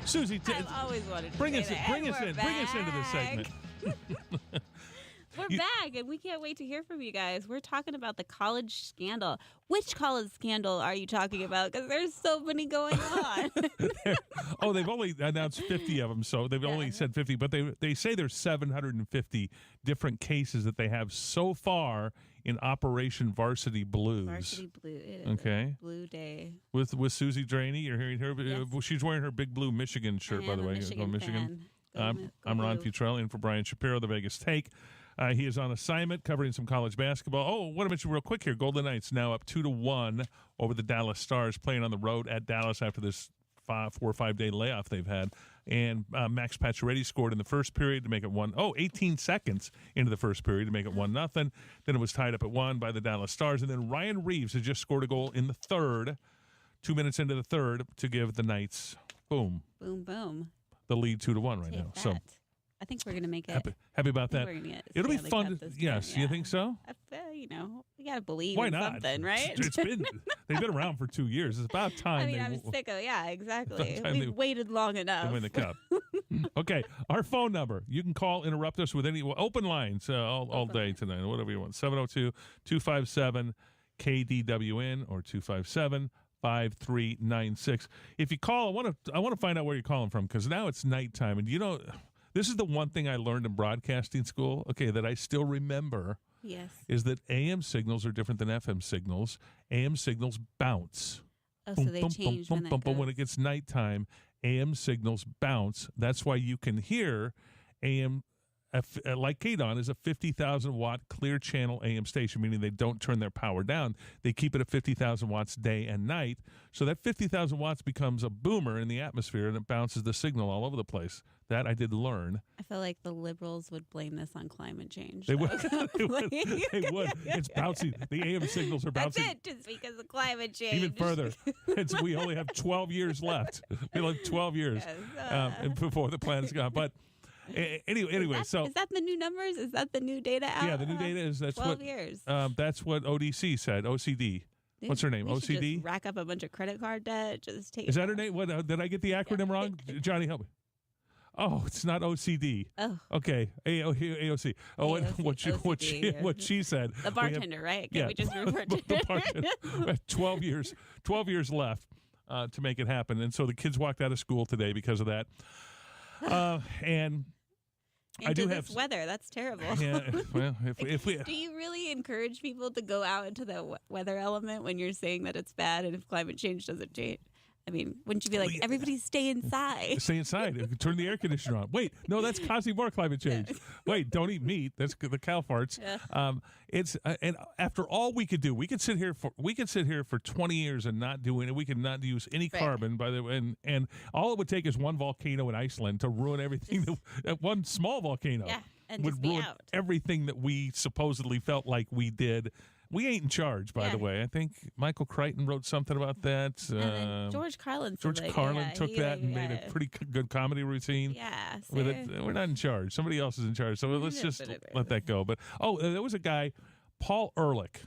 Susie, I've always wanted to bring us say that. bring us into this segment. We're back, and we can't wait to hear from you guys. We're talking about the college scandal. Which college scandal are you talking about? Because there's so many going on. They've only announced 50 of them, so they've only said 50. But they say there's 750 different cases that they have so far in Operation Varsity Blues. Varsity Blue. It is okay. Blue Day. With Susie Draney, you're hearing her. Yes. She's wearing her big blue Michigan shirt, by the way. Michigan. I'm Ron Futrell in for Brian Shapiro, the Vegas Take. He is on assignment covering some college basketball. Oh, I want to mention real quick here, Golden Knights now up 2-1 over the Dallas Stars, playing on the road at Dallas after this 4 or 5 day layoff they've had. And Max Pacioretty scored in the first period to make it 18 seconds into the first period to make it 1-0. Then it was tied up at 1 by the Dallas Stars. And then Ryan Reeves has just scored a goal in the third, 2 minutes into the third, to give the Knights, boom, the lead 2-1 right now. So I think we're going to make it. Happy about that. It'll be fun. Yes, you think so? We got to believe Why in not? something, right? They've been around for 2 years. It's about time. I'm sick of exactly. We've waited long enough. To win the cup. Okay, our phone number. You can call, interrupt us with any open lines all day tonight, whatever you want. 702-257-KDWN or 257-5396. If you call, I want to find out where you're calling from, because now it's nighttime, and this is the one thing I learned in broadcasting school, that I still remember. Yes. Is that AM signals are different than FM signals. AM signals bounce. Oh, so they change when that goes. When it gets nighttime, AM signals bounce. That's why you can hear AM, like KDWN, is a 50,000 watt clear channel AM station, meaning they don't turn their power down. They keep it at 50,000 watts day and night. So that 50,000 watts becomes a boomer in the atmosphere, and it bounces the signal all over the place. That I did learn. I feel like the liberals would blame this on climate change. They would. They would. It's bouncing. The AM signals are bouncing. That's it, just because of climate change. Even further. We only have 12 years left. We only have 12 years before the planet's gone. But anyway, is that the new numbers? Is that the new data out? Yeah, the new data is 12 years. That's what ODC said. OCD. What's her name? OCD? Just rack up a bunch of credit card debt. Just take. Is that her name? What did I get the acronym wrong? Johnny, help me. Oh, it's not OCD. Oh, okay. AOC. Oh, AOC, what she said. The bartender, right? Can we just refer to the bartender? 12 years left to make it happen, and so the kids walked out of school today because of that. And I do have weather. That's terrible. Yeah. Well, if we do you really encourage people to go out into the weather element when you're saying that it's bad and if climate change doesn't change? I mean, wouldn't you be like, everybody stay inside? Stay inside. Turn the air conditioner on. Wait, no, that's causing more climate change. Wait, don't eat meat. That's the cow farts. Yeah. It's and after all we could do, we could sit here for 20 years and not do any. We could not use any carbon. By the way, and all it would take is one volcano in Iceland to ruin everything. That one small volcano would ruin everything that we supposedly felt like we did. We ain't in charge, by the way. I think Michael Crichton wrote something about that. George Carlin. Took that and made a pretty good comedy routine. Yeah, with it. We're not in charge. Somebody else is in charge. So let's just let that go. But there was a guy, Paul Ehrlich,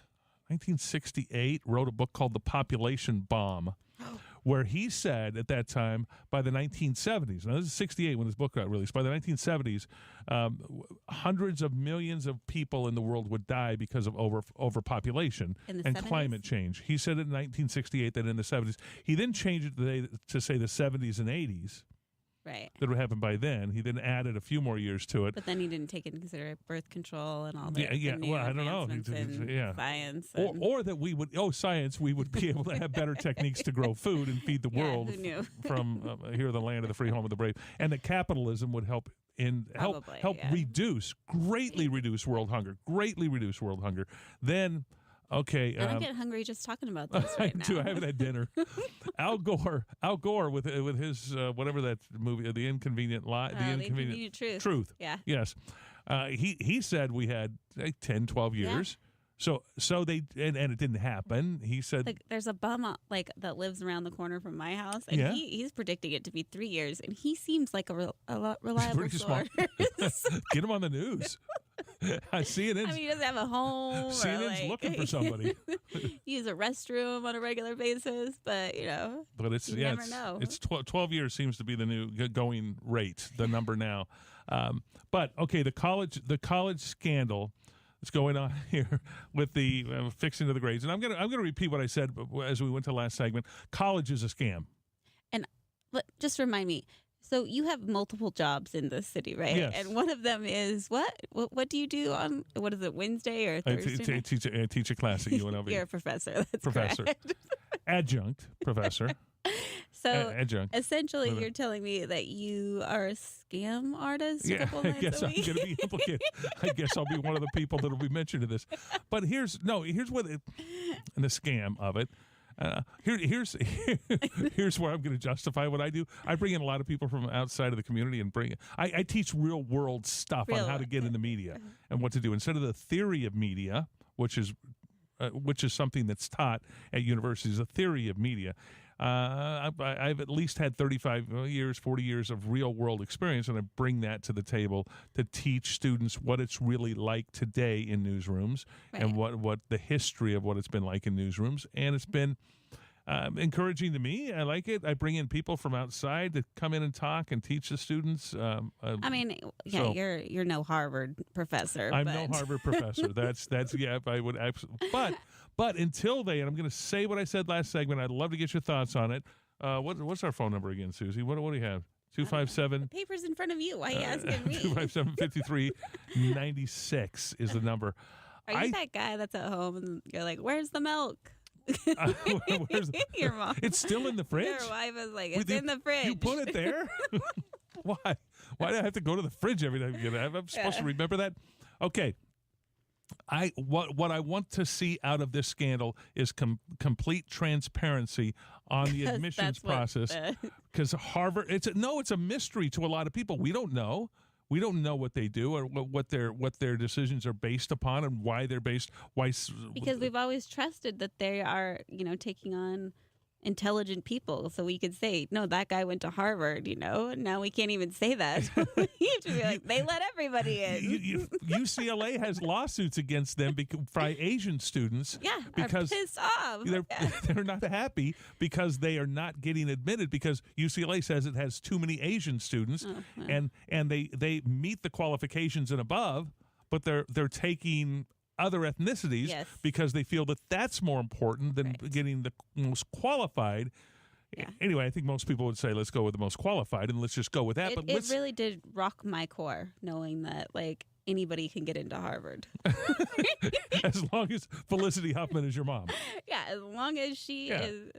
1968, wrote a book called The Population Bomb, where he said at that time, by the 1970s, now this is 68 when this book got released, by the 1970s, hundreds of millions of people in the world would die because of overpopulation and 70s? Climate change. He said in 1968 that in the 70s. He then changed it to say the 70s and 80s. Right. That would happen by then. He then added a few more years to it. But then he didn't take into consideration birth control and all that. Yeah. Well, I don't know. Science. Or that we would, science, we would be able to have better techniques to grow food and feed the world from here, the land of the free, home of the brave. And that capitalism would help greatly reduce world hunger. Then, okay. I don't get hungry just talking about this right now. I haven't had dinner. Al Gore with his whatever that movie, The Inconvenient Lie, The Inconvenient Truth. Yeah. Yes. He said we had 10, 12 years. Yeah. So they and it didn't happen. He said there's a bum that lives around the corner from my house, and he's predicting it to be 3 years, and he seems like a reliable pretty source. Get him on the news. CNN's, I mean, he doesn't have a home. CNN's or looking for somebody. Use a restroom on a regular basis, but But it's you never know. It's 12 years seems to be the new going rate, the number now. But okay, the college scandal that's going on here with the fixing of the grades, and I'm gonna repeat what I said as we went to the last segment. College is a scam. But just remind me. So you have multiple jobs in this city, right? Yes. And one of them is what? What do you do on what is it, Wednesday or Thursday? I teach a class at UNLV. You're a professor. That's Professor. correct. Adjunct professor. So Adjunct. essentially, you're telling me that you are a scam artist. Yeah, a couple I nights guess a I'm week? going to be implicated. I guess I'll be one of the people that will be mentioned in this. But here's what the scam of it. Here's where I'm going to justify what I do. I bring in a lot of people from outside of the community and I teach real world stuff on how to get into media and what to do instead of the theory of media, which is something that's taught at universities, the theory of media. I've at least had 35 years, 40 years of real world experience, and I bring that to the table to teach students what it's really like today in newsrooms and what the history of what it's been like in newsrooms. And it's been encouraging to me. I like it. I bring in people from outside to come in and talk and teach the students. I mean, yeah, you're no Harvard professor. I'm no Harvard professor. That's yeah. I would absolutely. But until then, I'm going to say what I said last segment. I'd love to get your thoughts on it. What's our phone number again, Susie? What do you have? 257. The paper's in front of you. Why are you asking me? 257-5396 is the number. Are you that guy that's at home and you're like, "Where's the milk?" Your mom. It's still in the fridge. Your wife is like, "It's in the fridge." You put it there? Why? Why do I have to go to the fridge every time you get it? I'm supposed to remember that? Okay. What I want to see out of this scandal is complete transparency on the admissions process. Because Harvard, it's a mystery to a lot of people. We don't know. We don't know what they do or what their decisions are based upon and why they're based. Because we've always trusted that they are, taking on intelligent people. So we could say, no, that guy went to Harvard, and now we can't even say that. We have to be like, they let everybody in. UCLA has lawsuits against them by Asian students. Yeah, because are pissed off. They're not happy because they are not getting admitted because UCLA says it has too many Asian students, and they meet the qualifications and above, but they're taking other ethnicities because they feel that that's more important than getting the most qualified. Yeah. Anyway, I think most people would say, let's go with the most qualified and let's just go with that. But it really did rock my core knowing that, anybody can get into Harvard. As long as Felicity Huffamn is your mom. Yeah, as long as she is,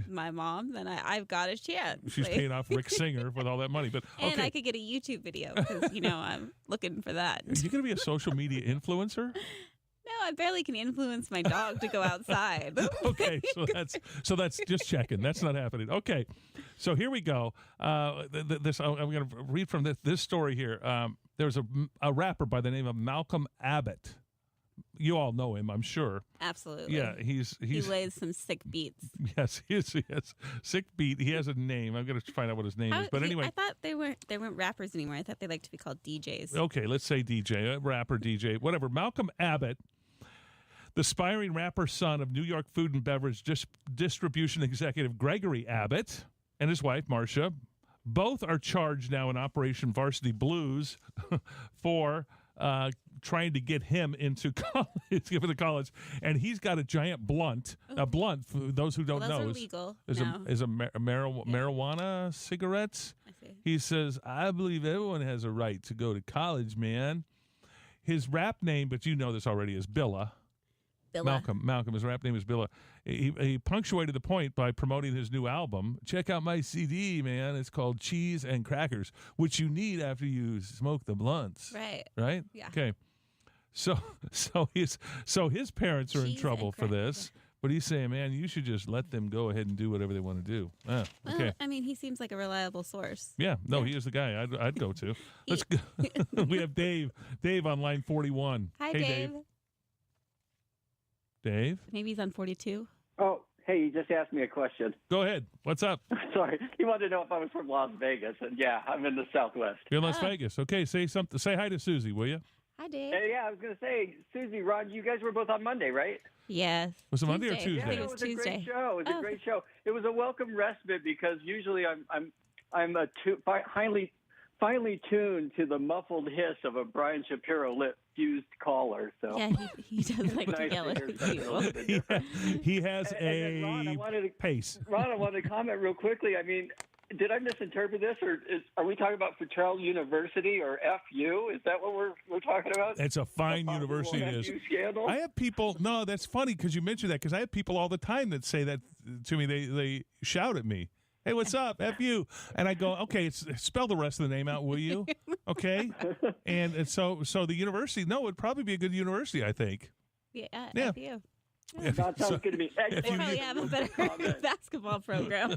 my mom, then I've got a chance. She's paying off Rick Singer with all that money. But And I could get a YouTube video because, I'm looking for that. Are you going to be a social media influencer? No, I barely can influence my dog to go outside. Okay, so that's just checking. That's not happening. Okay, so here we go. I'm going to read from this story here. There's a rapper by the name of Malcolm Abbott. You all know him, I'm sure. Absolutely. Yeah, he lays some sick beats. Yes, he has sick beat. He has a name. I'm going to find out what his name is. But anyway, I thought they weren't rappers anymore. I thought they liked to be called DJs. Okay, let's say DJ, rapper, DJ, whatever. Malcolm Abbott, the aspiring rapper son of New York food and beverage distribution executive Gregory Abbott and his wife, Marcia, both are charged now in Operation Varsity Blues for trying to get him into college. And he's got a giant blunt. A blunt, for those who don't know, are legal is a marijuana cigarettes. I see. He says, I believe everyone has a right to go to college, man. His rap name, but you know this already, is Billa. Malcolm. His rap name is Billa. He punctuated the point by promoting his new album. Check out my CD, man. It's called Cheese and Crackers, which you need after you smoke the blunts. Right? Yeah. Okay. So his parents are in trouble for this. But he's saying, man, you should just let them go ahead and do whatever they want to do. Okay. Well, I mean, he seems like a reliable source. Yeah. No, he is the guy I'd go to. Let's go. We have Dave. Dave on line 41. Hi, hey, Dave. Dave? Maybe he's on 42. Oh, hey, you just asked me a question. Go ahead. What's up? Sorry. You wanted to know if I was from Las Vegas, and yeah, I'm in the Southwest. You're in Las Vegas. Okay, say something. Say hi to Susie, will you? Hi, Dave. Hey, yeah, I was going to say, Susie, Ron, you guys were both on Monday, right? Yes. Was it Monday or Tuesday. Tuesday? I think Yeah, it it was was a Tuesday. great show. It was Oh. a great show. It was a welcome respite because usually I'm finely tuned to the muffled hiss of a Brian Shapiro lit fused caller. So Yeah, he does like to nice yell to hear at something a people. little bit different. He has And then, Ron, a pace. Ron, I wanted to comment real quickly. I mean, did I misinterpret this, or are we talking about Futrell University or FU? Is that what we're talking about? It's a fine A possible university. It is. FU scandal? I have people. No, that's funny because you mentioned that because I have people all the time that say that to me. They shout at me. Hey, what's up? F you. And I go, okay, spell the rest of the name out, will you? Okay. And so the university, no, it'd probably be a good university, I think. Yeah. Yeah. FU. If- That sounds so- good to me. They you- probably have a better Comment. basketball program.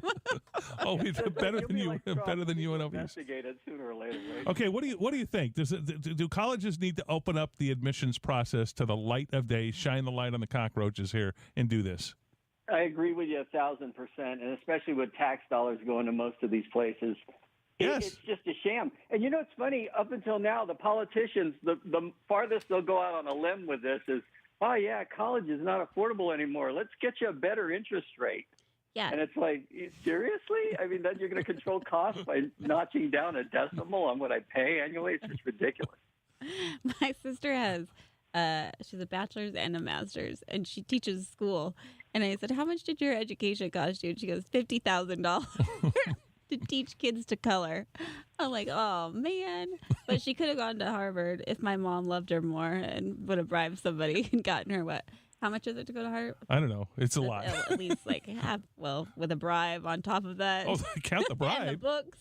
oh, we better You'll than be you, like better than Trump, UNLV. investigated sooner or later, right? Okay, what do you think? Do colleges need to open up the admissions process to the light of day, shine the light on the cockroaches here, and do this? I agree with you 1,000%, and especially with tax dollars going to most of these places. Yes. It's just a sham. And you know, it's funny, up until now, the politicians, the farthest they'll go out on a limb with this is, oh, yeah, college is not affordable anymore. Let's get you a better interest rate. Yeah. And it's like, seriously? I mean, then you're going to control costs by notching down a decimal on what I pay annually? It's just ridiculous. My sister has, she's a bachelor's and a master's, and she teaches school. And I said, how much did your education cost you? And she goes, $50,000 to teach kids to color. I'm like, oh, man. But she could have gone to Harvard if my mom loved her more and would have bribed somebody and gotten her what? How much is it to go to Harvard? I don't know. It's a lot. At least like half, well, with a bribe on top of that. Oh, count the And the bribe. books.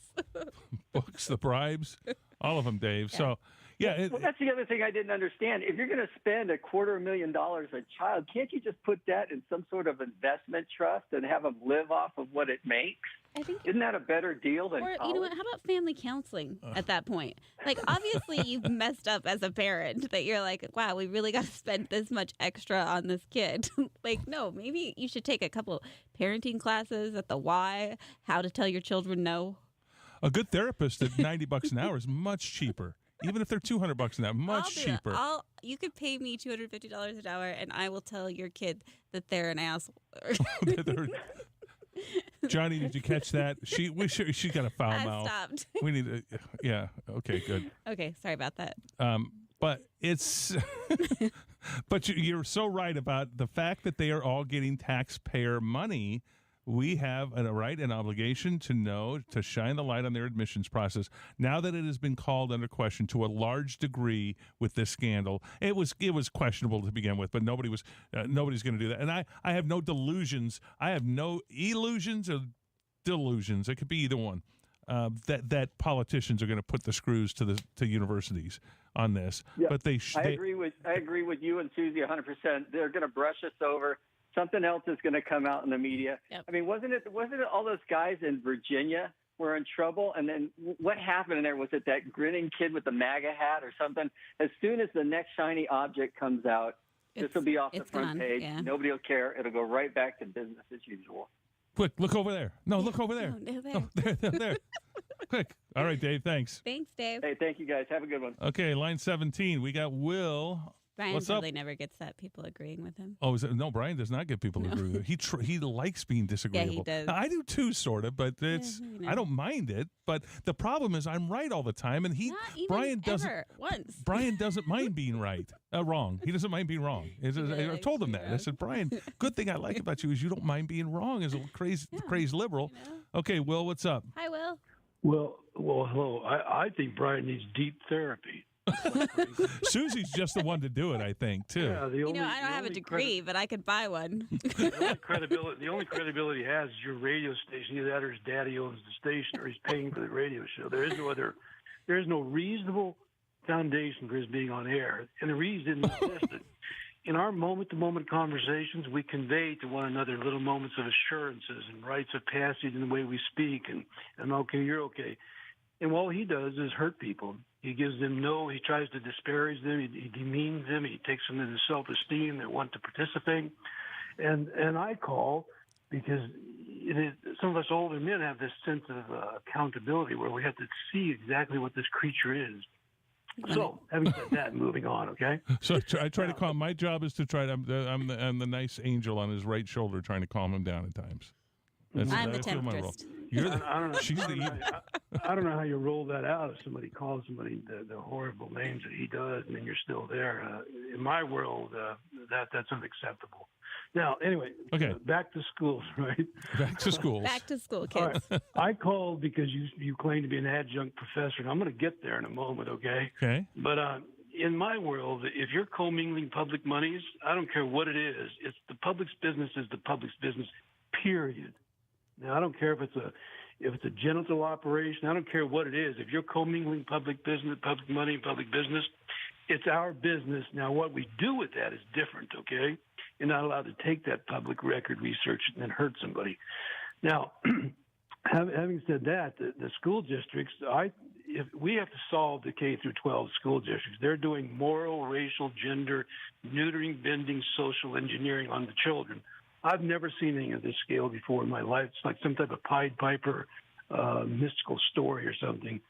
Books, the bribes, all of them, Dave. So, yeah. Well, that's the other thing I didn't understand. If you're going to spend $250,000 a child, can't you just put that in some sort of investment trust and have them live off of what it makes? I think Isn't that a better deal than Or college? you know what? How about family counseling at that point? Like, obviously, you've messed up as a parent. That you're like, wow, we really got to spend this much extra on this kid. Like, no, maybe you should take a couple parenting classes at the Y. How to tell your children no. A good therapist at $90 an hour is much cheaper. Even if they're $200 an hour, much cheaper. You could pay me $250 an hour, and I will tell your kid that they're an asshole. Johnny, did you catch that? She got a foul I mouth. stopped. We need to, yeah. Okay, good. Okay, sorry about that. But it's, but you're so right about the fact that they are all getting taxpayer money. We have a right and obligation to know, to shine the light on their admissions process. Now that it has been called under question to a large degree with this scandal, it was questionable to begin with, but nobody's going to do that. And I have no delusions. I have no illusions or delusions. It could be either one. That politicians are going to put the screws to universities on this. Yeah, But I agree with you and Susie 100%. They're going to brush us over. Something else is going to come out in the media. Yep. I mean, wasn't it all those guys in Virginia were in trouble? And then what happened in there? Was it that grinning kid with the MAGA hat or something? As soon as the next shiny object comes out, this will be off the front gone, page. yeah. Nobody will care. It'll go right back to business as usual. Quick, look over there. No, look over there. No, there. Oh, there. Quick. All right, Dave, thanks. Thanks, Dave. Hey, thank you guys. Have a good one. Okay, line 17. We got Will. Brian What's up? probably never gets that, people agreeing with him. Oh, no, Brian does not get people to agree with him. He likes being disagreeable. does. Now, I do too, sort of, but it's you know. I don't mind it. But the problem is I'm right all the time, and Not even Brian doesn't. ever, once. Brian doesn't mind being right, wrong. He doesn't mind being wrong. I told him that. I said, Brian, good thing I like about you is you don't mind being wrong as a crazy liberal. You know? Okay, Will, what's up? Hi, Will. Well, hello. I think Brian needs deep therapy. Susie's just the one to do it, I think, too. Yeah, I don't have a degree, but I could buy one. The only credibility he has is your radio station. Either that or his daddy owns the station or he's paying for the radio show. There is no reasonable foundation for his being on air. And the reason is this: in our moment-to-moment conversations, we convey to one another little moments of assurances and rites of passage in the way we speak, and okay, you're okay. And all he does is hurt people. He gives them he tries to disparage them, he demeans them, he takes them into self-esteem, they want to participate. And I call because some of us older men have this sense of accountability where we have to see exactly what this creature is. So, having said that, moving on, okay? So I try to calm. My job is to try to. I'm the nice angel on his right shoulder, trying to calm him down at times. I'm the I feel my role. temptress. You're the, I don't know. she's the evil. I don't know how you roll that out if somebody calls somebody the horrible names that he does, and then you're still there. In my world, that's unacceptable. Now, anyway, Okay. Back to schools, right? Back to schools. Back to school, All kids. right. I called because you claim to be an adjunct professor, and I'm going to get there in a moment, okay? Okay. But in my world, if you're commingling public monies, I don't care what it is. It's the public's business is the public's business, period. Now, I don't care if it's a genital operation. I don't care what it is. If you're commingling public business, public money, and public business, it's our business. Now, what we do with that is different, okay? You're not allowed to take that public record research and then hurt somebody. Now, having said that, the school districts, if we have to solve the K through 12 school districts. They're doing moral, racial, gender, neutering, bending, social engineering on the children. I've never seen anything of this scale before in my life. It's like some type of Pied Piper mystical story or something.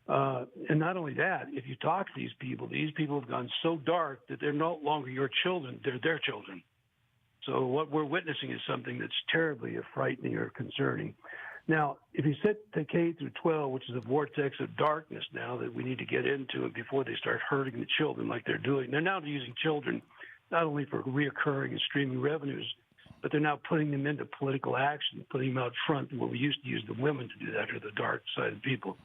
And not only that, if you talk to these people have gone so dark that they're no longer your children, they're their children. So what we're witnessing is something that's terribly frightening or concerning. Now, if you set the K through 12, which is a vortex of darkness now that we need to get into it before they start hurting the children like they're doing. They're now using children not only for reoccurring and streaming revenues, but they're now putting them into political action, putting them out front where we used to use the women to do that, or the dark side of people.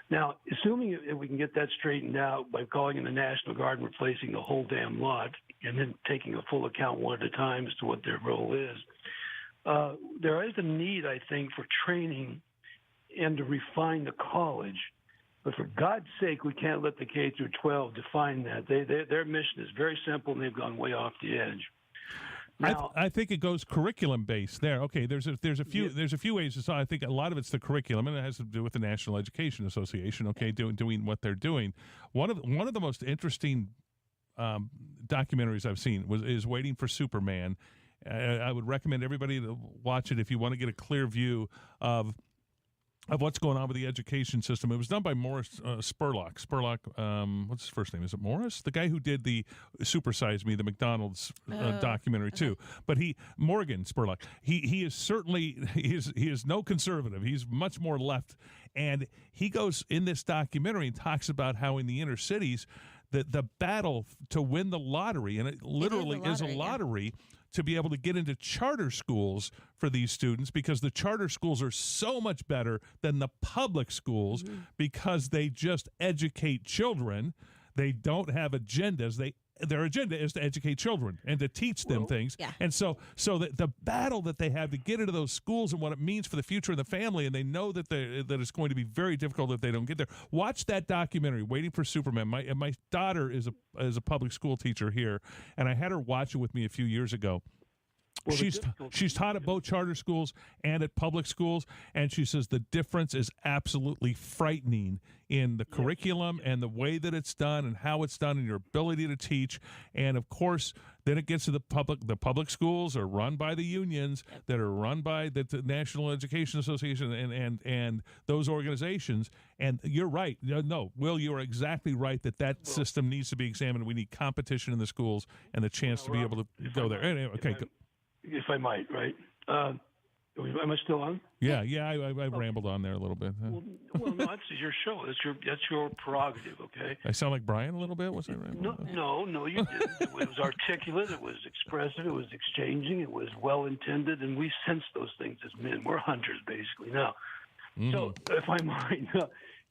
Now, assuming if we can get that straightened out by calling in the National Guard and replacing the whole damn lot, and then taking a full account one at a time as to what their role is, there is a need, I think, for training and to refine the college. But for God's sake, we can't let the K through 12 define that. Their mission is very simple, and they've gone way off the edge. Now, I think it goes curriculum based there. Okay, there's a few ways to solve. I think a lot of it's the curriculum, and it has to do with the National Education Association. Okay, doing what they're doing. One of the most interesting documentaries I've seen is Waiting for Superman. I would recommend everybody to watch it if you want to get a clear view of what's going on with the education system. It was done by Morris Spurlock. Spurlock, what's his first name? Is it Morris? The guy who did the Super Size Me, the McDonald's documentary too. But Morgan Spurlock, he is certainly, he is no conservative. He's much more left. And he goes in this documentary and talks about how in the inner cities, the battle to win the lottery, and it literally is a lottery, to be able to get into charter schools for these students, because the charter schools are so much better than the public schools because they just educate children. They don't have agendas. Their agenda is to educate children and to teach them things. Yeah. And so the battle that they have to get into those schools and what it means for the future of the family, and they know that it's going to be very difficult if they don't get there. Watch that documentary, Waiting for Superman. My daughter is a public school teacher here, and I had her watch it with me a few years ago. Well, she's taught at both charter schools and at public schools, and she says the difference is absolutely frightening in the curriculum and the way that it's done and how it's done and your ability to teach. And of course, then it gets to the public. The public schools are run by the unions that are run by the National Education Association and those organizations. And you're right. No, Will, you are exactly right that system needs to be examined. We need competition in the schools and the chance to be able to go there. Anyway, okay. If I might, right? Am I still on? Yeah. I rambled on there a little bit. Well, no, that's your show. That's your prerogative. Okay. I sound like Brian a little bit. Was I right? No, you didn't. It was articulate. It was expressive. It was exchanging. It was well intended, and we sense those things as men. We're hunters, basically. Now, so if I might,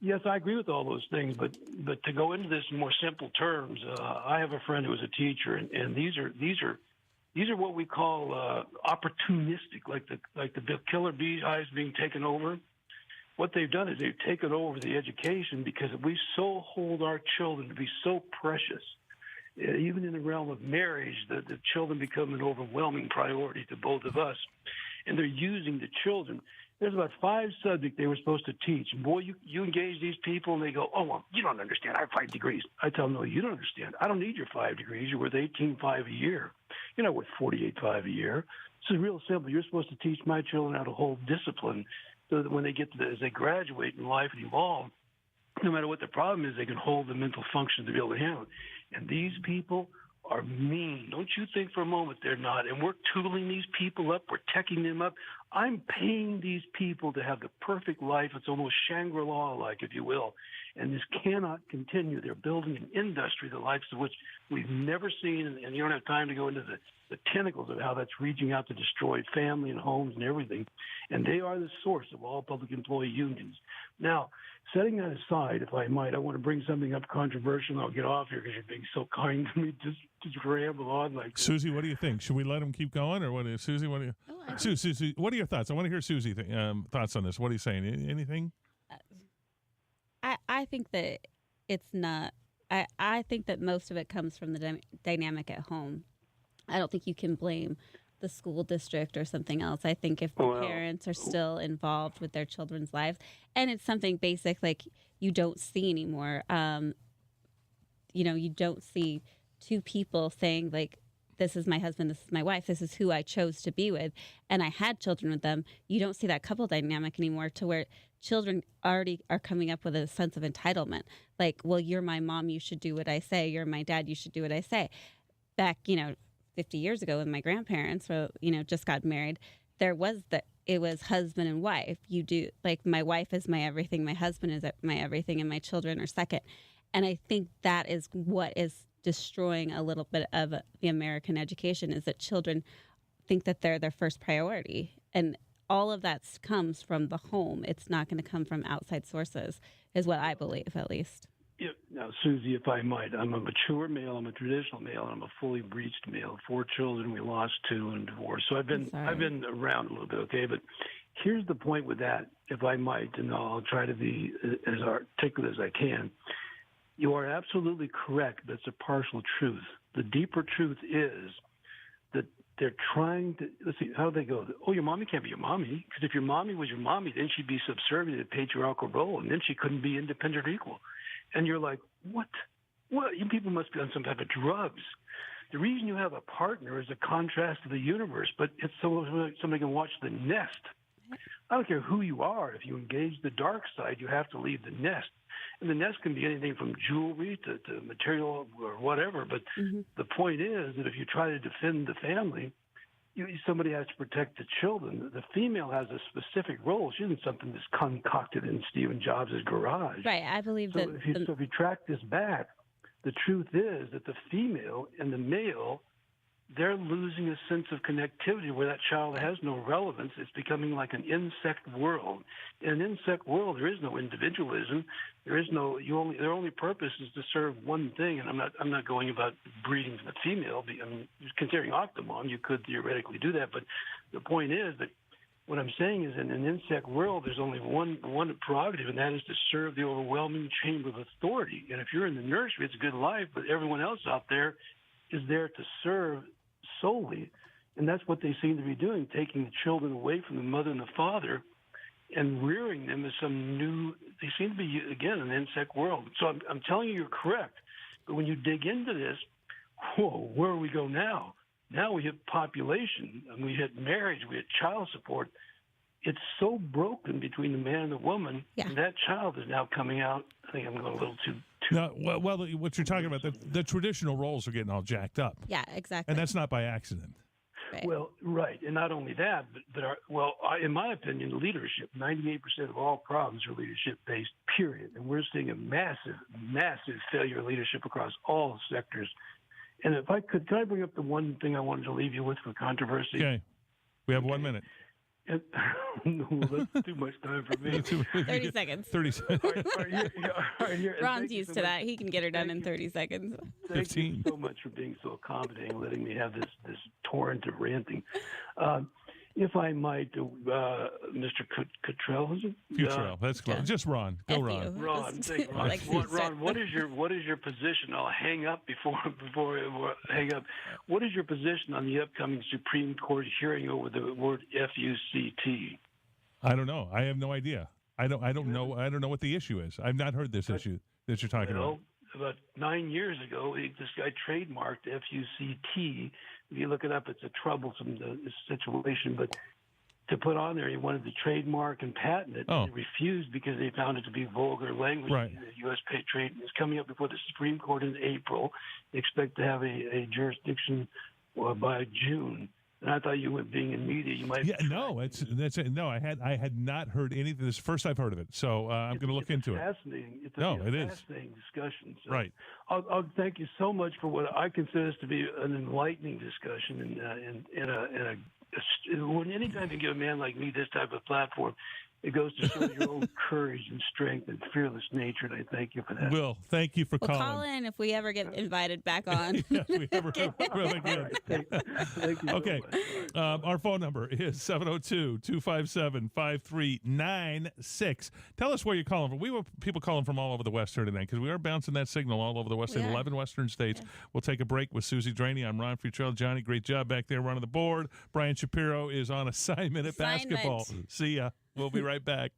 yes, I agree with all those things. But to go into this in more simple terms, I have a friend who was a teacher, and these are what we call opportunistic, like the killer beehives being taken over. What they've done is they've taken over the education because we so hold our children to be so precious. Even in the realm of marriage, the children become an overwhelming priority to both of us. And they're using the children. There's about 5 subjects they were supposed to teach. And boy, you engage these people, and they go, oh, well, you don't understand. I have 5 degrees. I tell them, no, you don't understand. I don't need your 5 degrees. You're worth $18,500 a year. You're not worth $48,500 a year. This is real simple. You're supposed to teach my children how to hold discipline so that when they get as they graduate in life and evolve, no matter what the problem is, they can hold the mental function to be able to handle it. And these people are mean. Don't you think for a moment they're not. And we're tooling these people up. We're teching them up. I'm paying these people to have the perfect life. It's almost Shangri-La-like, if you will. And this cannot continue. They're building an industry, the likes of which we've never seen. And you don't have time to go into the tentacles of how that's reaching out to destroy family and homes and everything. And they are the source of all public employee unions. Now, setting that aside, if I might, I want to bring something up controversial, and I'll get off here because you're being so kind to me. Just ramble on like this. Susie, what do you think? Should we let him keep going, or what? Susie, what do you? Susie, what are your thoughts? I want to hear Susie thoughts on this. What are you saying? Anything? I think that it's not. I think that most of it comes from the dynamic at home. I don't think you can blame the school district or something else. I think if the parents are still involved with their children's lives, and it's something basic like you don't see anymore. You don't see two people saying like, this is my husband, this is my wife, this is who I chose to be with, and I had children with them. You don't see that couple dynamic anymore, to where children already are coming up with a sense of entitlement. Like, well, you're my mom, you should do what I say. You're my dad, you should do what I say. Back, 50 years ago when my grandparents were, just got married, it was husband and wife. You do, like, my wife is my everything, my husband is my everything, and my children are second. And I think that is what is destroying a little bit of the American education, is that children think that they're their first priority. And all of that comes from the home. It's not going to come from outside sources, is what I believe, at least. Yeah. Now, Susie, if I might, I'm a mature male, I'm a traditional male, and I'm a fully breached male. 4 children, we lost 2 in divorce. So I've been around a little bit, okay? But here's the point with that, if I might, and I'll try to be as articulate as I can. You are absolutely correct, but it's a partial truth. The deeper truth is that they're trying to, let's see, how do they go? Oh, your mommy can't be your mommy, because if your mommy was your mommy, then she'd be subservient to the patriarchal role, and then she couldn't be independent or equal. And you're like, what? You people must be on some type of drugs. The reason you have a partner is a contrast to the universe, but it's so somebody can watch the nest. I don't care who you are. If you engage the dark side, you have to leave the nest. And the nest can be anything from jewelry to material or whatever. But the point is that if you try to defend the family, somebody has to protect the children. The female has a specific role. She isn't something that's concocted in Stephen Jobs' garage. Right. I believe so if you track this back, the truth is that the female and the male, they're losing a sense of connectivity where that child has no relevance. It's becoming like an insect world. In an insect world, there is no individualism. There is no their only purpose is to serve one thing. And I'm not going about breeding the female. I mean, considering Octomom, you could theoretically do that. But the point is that what I'm saying is, in an insect world, there's only one prerogative, and that is to serve the overwhelming chamber of authority. And if you're in the nursery, it's a good life, but everyone else out there is there to serve solely. And that's what they seem to be doing, taking the children away from the mother and the father and rearing them as some new, they seem to be, again, an insect world. So I'm telling you, you're correct. But when you dig into this, whoa, where do we go now? Now we hit population, and we hit marriage, we hit child support. It's so broken between the man and the woman, and that child is now coming out. I think I'm going a little too. No, well, what you're talking about, the traditional roles are getting all jacked up. Yeah, exactly. And that's not by accident. Right. Well, right, and not only that, but in my opinion, leadership. 98% of all problems are leadership-based. Period. And we're seeing a massive, massive failure of leadership across all sectors. And if I could I bring up the one thing I wanted to leave you with for controversy? Okay. We have 1 minute. No, that's too much time for me. 30 seconds. 30 seconds. All right, here. Ron's used to that. He can get her done in 30 seconds. Thank 15. you so much for being so accommodating, letting me have this torrent of ranting. If I might, Mr. Cottrell, is it? Futrell, that's close. Just Ron. Go Ron. Ron, thank you. Ron, what is your position? I'll hang up before I hang up. What is your position on the upcoming Supreme Court hearing over the word FUCT? I don't know. I have no idea. I don't know. I don't know what the issue is. I've not heard this issue that you're talking about. About 9 years ago, this guy trademarked FUCT. If you look it up, it's a troublesome situation. But to put on there. He wanted to trademark and patent it. Oh. And he refused because they found it to be vulgar language. Right. The U.S. trade is coming up before the Supreme Court in April. They expect to have a jurisdiction by June. And I thought you were being in media. You might. Yeah, no, no. I had not heard anything. This is the first I've heard of it, so I'm going to look into it. Fascinating. It's it is fascinating discussion. So right. I'll thank you so much for what I consider this to be an enlightening discussion, and anytime you give a man like me this type of platform, it goes to show your own courage and strength and fearless nature, and I thank you for that. Will, thank you for We'll calling. call in if we ever get invited back on. Yeah, we ever really good. Thank you. Okay. So much. Our phone number is 702-257-5396. Tell us where you're calling from. We have people calling from all over the West here tonight because we are bouncing that signal all over the West. 11 Western states. Yeah. We'll take a break with Susie Draney. I'm Ron Futrell. Johnny, great job back there running the board. Brian Shapiro is on assignment at basketball. See ya. We'll be right back.